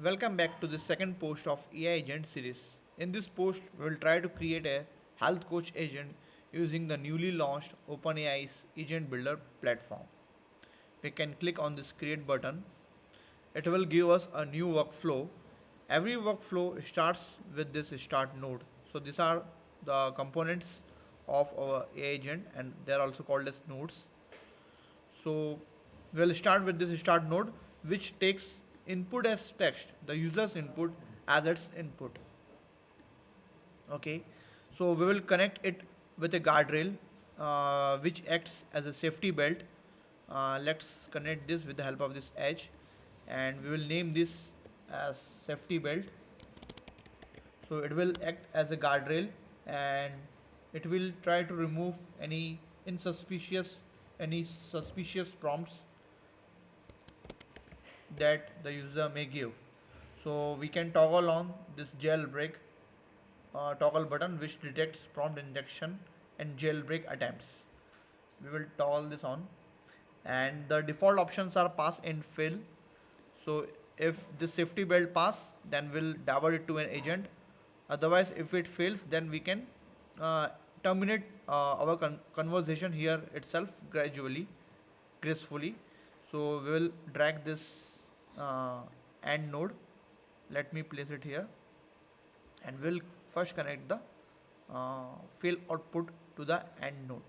Welcome back to the second post of AI Agent series. In this post, we will try to create a health coach agent using the newly launched OpenAI's Agent Builder platform. We can click on this create button. It will give us a new workflow. Every workflow starts with this start node. So these are the components of our AI agent and they are also called as nodes. So we'll start with this start node which takes input as text, the user's input as its input. Okay, so we will connect it with a guardrail which acts as a safety belt. Let's connect this with the help of this edge and we will name this as safety belt. So it will act as a guardrail and it will try to remove insuspicious any suspicious prompts that the user may give. So we can toggle on this jailbreak toggle button which detects prompt injection and jailbreak attempts. We will toggle this on and the default options are pass and fail. So if the safety belt pass, then we'll divert it to an agent. Otherwise, if it fails, then we can uh, terminate our conversation here itself gracefully. So we will drag this AND node. Let me place it here, and we'll first connect the fail output to the AND node.